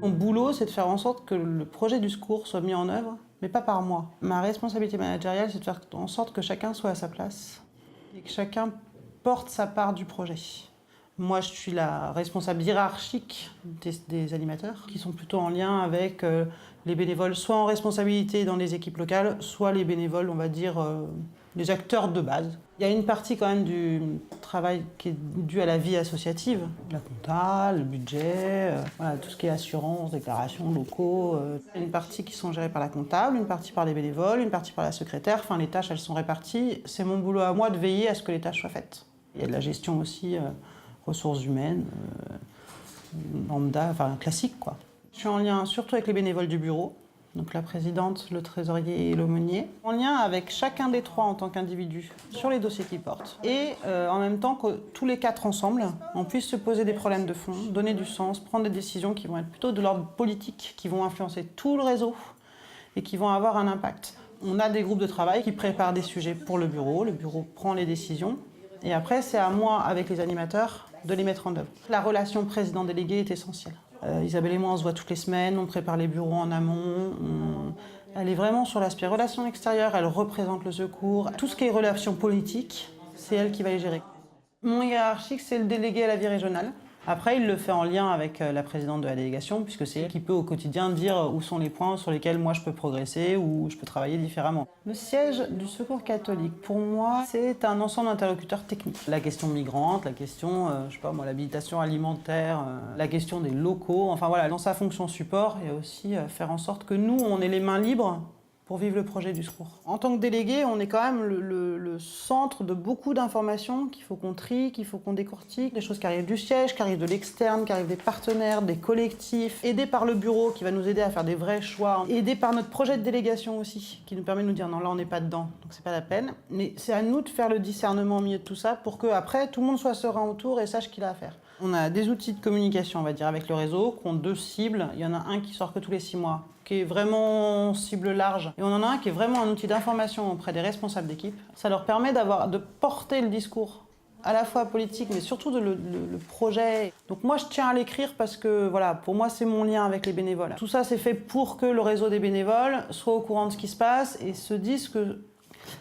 Mon boulot, c'est de faire en sorte que le projet du secours soit mis en œuvre, mais pas par moi. Ma responsabilité managériale, c'est de faire en sorte que chacun soit à sa place et que chacun porte sa part du projet. Moi, je suis la responsable hiérarchique des animateurs, qui sont plutôt en lien avec les bénévoles, soit en responsabilité dans les équipes locales, soit les bénévoles, on va dire, les acteurs de base. Il y a une partie quand même du travail qui est due à la vie associative, la compta, le budget, voilà, tout ce qui est assurance, déclaration, locaux. Une partie qui sont gérées par la comptable, une partie par les bénévoles, une partie par la secrétaire. Enfin, les tâches, elles sont réparties. C'est mon boulot à moi de veiller à ce que les tâches soient faites. Il y a de la gestion aussi, ressources humaines, lambda, enfin classique quoi. Je suis en lien surtout avec les bénévoles du bureau, donc la présidente, le trésorier et l'aumônier, en lien avec chacun des trois en tant qu'individu sur les dossiers qu'ils portent. Et en même temps que tous les quatre ensemble, on puisse se poser des problèmes de fond, donner du sens, prendre des décisions qui vont être plutôt de l'ordre politique, qui vont influencer tout le réseau et qui vont avoir un impact. On a des groupes de travail qui préparent des sujets pour le bureau prend les décisions. Et après, c'est à moi, avec les animateurs, de les mettre en œuvre. La relation président-délégué est essentielle. Isabelle et moi, on se voit toutes les semaines, on prépare les bureaux en amont. Elle est vraiment sur l'aspect relations extérieures, elle représente le secours. Tout ce qui est relations politiques, c'est elle qui va les gérer. Mon hiérarchique, c'est le délégué à la vie régionale. Après, il le fait en lien avec la présidente de la délégation, puisque c'est elle qui peut au quotidien dire où sont les points sur lesquels moi je peux progresser ou je peux travailler différemment. Le siège du Secours catholique, pour moi, c'est un ensemble d'interlocuteurs techniques. La question migrante, la question, je sais pas moi, l'habilitation alimentaire, la question des locaux, enfin voilà, dans sa fonction support, et aussi faire en sorte que nous, on ait les mains libres pour vivre le projet du secours. En tant que délégué, on est quand même le centre de beaucoup d'informations qu'il faut qu'on trie, qu'il faut qu'on décortique, des choses qui arrivent du siège, qui arrivent de l'externe, qui arrivent des partenaires, des collectifs, aidés par le bureau qui va nous aider à faire des vrais choix, aidés par notre projet de délégation aussi, qui nous permet de nous dire non, là on n'est pas dedans, donc c'est pas la peine. Mais c'est à nous de faire le discernement au milieu de tout ça pour que après tout le monde soit serein autour et sache ce qu'il a à faire. On a des outils de communication, on va dire, avec le réseau, qui ont deux cibles. Il y en a un qui sort que tous les 6 mois, qui est vraiment cible large. Et on en a un qui est vraiment un outil d'information auprès des responsables d'équipe. Ça leur permet de porter le discours, à la fois politique, mais surtout le projet. Donc moi, je tiens à l'écrire parce que, voilà, pour moi, c'est mon lien avec les bénévoles. Tout ça, c'est fait pour que le réseau des bénévoles soit au courant de ce qui se passe et se dise que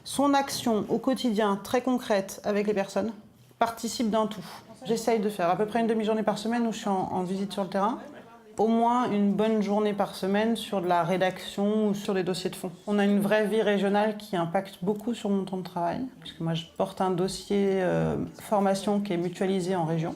son action au quotidien, très concrète avec les personnes, participe d'un tout. J'essaye de faire à peu près une demi-journée par semaine où je suis en visite sur le terrain. Au moins une bonne journée par semaine sur de la rédaction ou sur des dossiers de fond. On a une vraie vie régionale qui impacte beaucoup sur mon temps de travail, puisque moi je porte un dossier formation qui est mutualisé en région.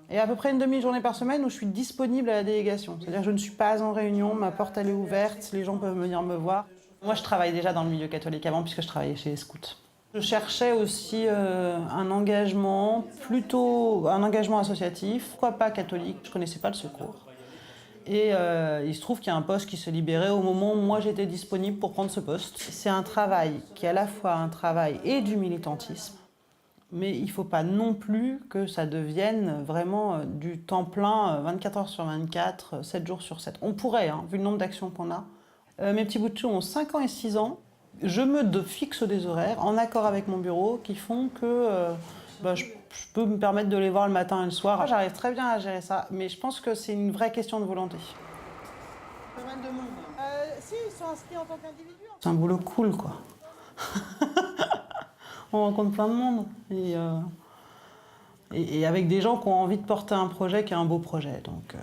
Et à peu près une demi-journée par semaine où je suis disponible à la délégation. C'est-à-dire que je ne suis pas en réunion, ma porte elle est ouverte, les gens peuvent venir me voir. Moi je travaille déjà dans le milieu catholique avant puisque je travaillais chez les scouts. Je cherchais aussi un engagement associatif, pourquoi pas catholique, je ne connaissais pas le secours. Et il se trouve qu'il y a un poste qui se libérait au moment où moi j'étais disponible pour prendre ce poste. C'est un travail qui est à la fois un travail et du militantisme, mais il ne faut pas non plus que ça devienne vraiment du temps plein 24 heures sur 24, 7 jours sur 7. On pourrait, hein, vu le nombre d'actions qu'on a. Mes petits bouts de chou ont 5 ans et 6 ans. Je me fixe des horaires en accord avec mon bureau qui font que je peux me permettre de les voir le matin et le soir. J'arrive très bien à gérer ça, mais je pense que c'est une vraie question de volonté. Pas mal de monde. Si, ils sont inscrits en tant qu'individu. C'est un boulot cool, quoi. On rencontre plein de monde. Et avec des gens qui ont envie de porter un projet qui est un beau projet. Donc,